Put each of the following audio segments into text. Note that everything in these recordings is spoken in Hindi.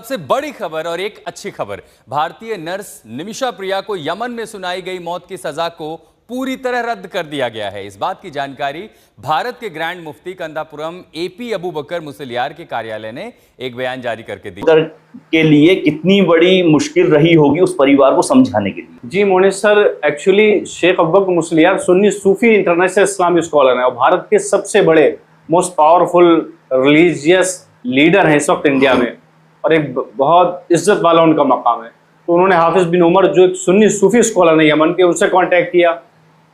सबसे बड़ी खबर और एक अच्छी खबर, भारतीय नर्स निमिषा प्रिया को यमन में सुनाई गई मौत की सजा को पूरी तरह रद्द कर दिया गया है। इस बात की जानकारी भारत के ग्रैंड मुफ्ती कंदापुरम एपी अबू बकर मुसलियार के कार्यालय ने एक बयान जारी करके दी। के लिए कितनी बड़ी मुश्किल रही होगी उस परिवार को समझाने के लिए। जी मोनिस सर, एक्चुअली शेख अबू बकर मुसलियार सुन्नी सूफी इंटरनेशनल इस्लामिक स्कॉलर हैं और भारत के सबसे बड़े मोस्ट पावरफुल रिलीजियस लीडर हैं इस वक्त इंडिया में, और एक बहुत इज्जत वाला उनका मकाम है। तो उन्होंने हाफिज बिन उमर जो एक सुन्नी सूफी स्कॉलर है यमन के, उनसे कांटेक्ट किया।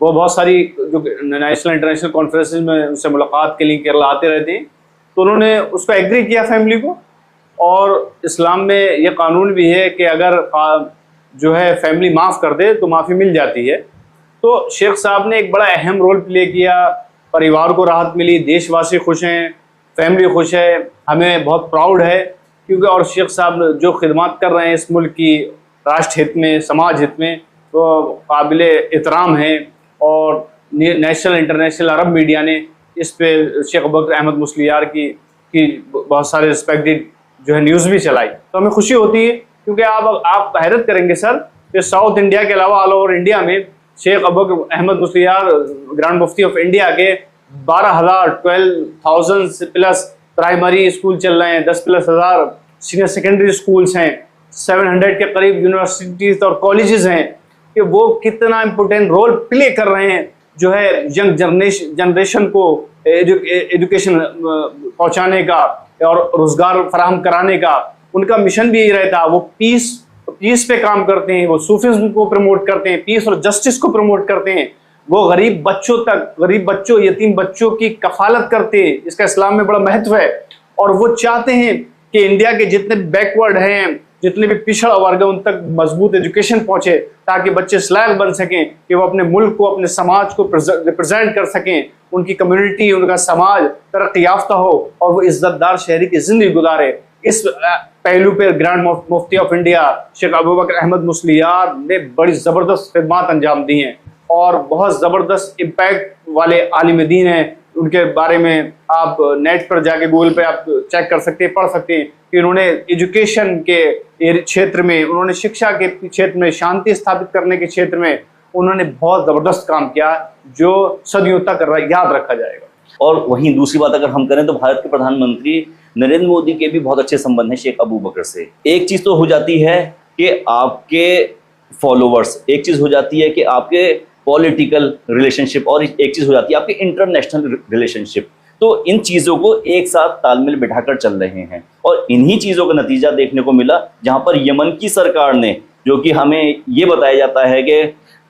वो बहुत सारी जो नेशनल इंटरनेशनल कॉन्फ्रेंसेस में उनसे मुलाकात के लिए केरला आते रहते हैं, तो उन्होंने उसको एग्री किया फैमिली को। और इस्लाम में ये कानून भी है कि अगर जो है फैमिली माफ़ कर दे तो माफ़ी मिल जाती है। तो शेख साहब ने एक बड़ा अहम रोल प्ले किया, परिवार को राहत मिली, देशवासी खुश हैं, फैमिली खुश है, हमें बहुत प्राउड है क्योंकि और शेख साहब जो खिदमत कर रहे हैं इस मुल्क की राष्ट्र हित में, समाज हित में, तो काबिल एहतराम है। और नेशनल इंटरनेशनल अरब मीडिया ने इस पे शेख अबू बकर अहमद मुसलियार की बहुत सारे रिस्पेक्टेड जो है न्यूज़ भी चलाई। तो हमें खुशी होती है क्योंकि आप हैरत करेंगे सर कि साउथ इंडिया के अलावा ऑल ओवर इंडिया में Sheikh Abu Bakr Ahmad Musliyar grand mufti of India के 12,000 से प्लस प्राइमरी स्कूल चल रहे हैं, 10+ सीनियर सेकेंडरी स्कूल्स हैं, 700 के करीब यूनिवर्सिटीज और कॉलेजेस हैं कि वो कितना इम्पोर्टेंट रोल प्ले कर रहे हैं जो है यंग जनरेशन को एजुकेशन पहुंचाने का और रोजगार फराहम कराने का। उनका मिशन भी यही रहता है, वो पीस पे काम करते हैं, वो सूफिज्म को प्रमोट करते हैं, पीस और जस्टिस को प्रमोट करते हैं। वो गरीब बच्चों यतीम बच्चों की कफालत करते हैं, इसका इस्लाम में बड़ा महत्व है। और वो चाहते हैं कि इंडिया के जितने बैकवर्ड हैं, जितने भी पिछड़ा वर्ग है, उन तक मजबूत एजुकेशन पहुंचे ताकि बच्चे लायक बन सकें कि वो अपने मुल्क को, अपने समाज को रिप्रेजेंट कर सकें, उनकी कम्युनिटी, उनका समाज तरक्की याफ्ता हो और वो इज्जतदार शहरी की जिंदगी गुजारे। इस पहलू पर grand mufti of India Sheikh Abu Bakr Ahmad Musliyar ने बड़ी ज़बरदस्त खिदमत अंजाम दी हैं और बहुत ज़बरदस्त इम्पैक्ट वाले आलिम दीन हैं। उनके बारे में आप नेट पर जाके गूगल पे आप चेक कर सकते हैं, पढ़ सकते हैं कि उन्होंने एजुकेशन के क्षेत्र में, उन्होंने शिक्षा के क्षेत्र में, शांति स्थापित करने के क्षेत्र में उन्होंने बहुत ज़बरदस्त काम किया जो सदियों तक याद रखा जाएगा। और वहीं दूसरी बात अगर हम करें तो भारत के प्रधानमंत्री नरेंद्र मोदी के भी बहुत अच्छे संबंध हैं शेख अबू बकर से। एक चीज़ तो हो जाती है कि आपके फॉलोवर्स, एक चीज़ हो जाती है कि आपके पॉलिटिकल रिलेशनशिप, और एक चीज़ हो जाती है आपके इंटरनेशनल रिलेशनशिप। तो इन चीज़ों को एक साथ तालमेल बिठाकर चल रहे हैं और इन्हीं चीज़ों का नतीजा देखने को मिला जहां पर यमन की सरकार ने, जो कि हमें ये बताया जाता है कि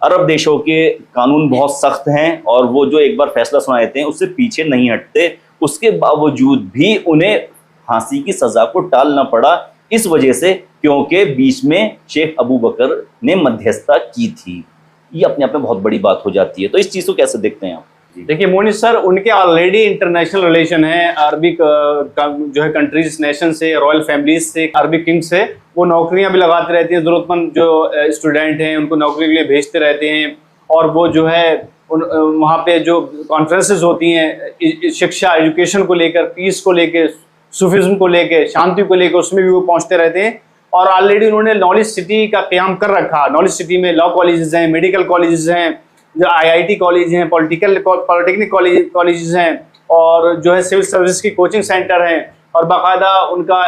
अरब देशों के कानून बहुत सख्त हैं और वो जो एक बार फैसला सुना देते हैं उससे पीछे नहीं हटते, उसके बावजूद भी उन्हें फांसी की सज़ा को टालना पड़ा इस वजह से क्योंकि बीच में शेख अबू बकर ने मध्यस्थता की थी। ये अपने आप में बहुत बड़ी बात हो जाती है। तो इस चीज़ को कैसे देखते हैं आप? देखिए मोनिस सर, उनके ऑलरेडी इंटरनेशनल रिलेशन है अरबिक जो है कंट्रीज, नेशन से, रॉयल फैमिलीज से, अरबिक किंग से। वो नौकरियां भी लगाते रहते हैं, ज़रूरतमंद जो स्टूडेंट हैं उनको नौकरी के लिए भेजते रहते हैं। और वो जो है वहाँ पे जो कॉन्फ्रेंसेस होती हैं शिक्षा, एजुकेशन को लेकर, पीस को लेकर, सूफिज्म को लेकर, शांति को लेकर, उसमें भी वो पहुँचते रहते हैं। और ऑलरेडी उन्होंने नॉलेज सिटी का क़याम कर रखा। नॉलेज सिटी में लॉ कॉलेजेस हैं, मेडिकल कॉलेजेस हैं, जो IIT कॉलेज हैं, पॉलिटेक्निक कॉलेजेस हैं, और जो है सिविल सर्विस की कोचिंग सेंटर हैं, और बाकायदा उनका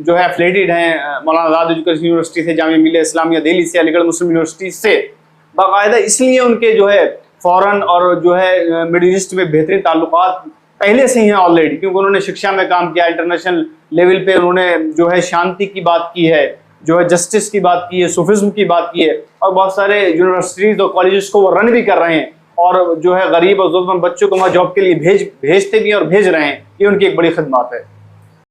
जो है एफिलेटेड हैं मौलाना आज़ाद एजुकेशन यूनिवर्सिटी से, जामिया मिल्लिया इस्लामिया दिल्ली से, अलीगढ़ मुस्लिम यूनिवर्सिटी से बाकायदा। इसलिए उनके जो है फ़ॉरेन और जो है मिडिल ईस्ट में बेहतरीन ताल्लुकात पहले से ही हैं ऑलरेडी, क्योंकि उन्होंने शिक्षा में काम किया, इंटरनेशनल लेवल पे उन्होंने जो है शांति की बात की है, जो है जस्टिस की बात की है, सूफिज्म की बात की है, और बहुत सारे यूनिवर्सिटीज़ और कॉलेजेस को वो रन भी कर रहे हैं और जो है गरीब और ज़रूरतमंद बच्चों को वहाँ जॉब के लिए भेजते भी हैं और भेज रहे हैं। ये उनकी एक बड़ी खिदमत है।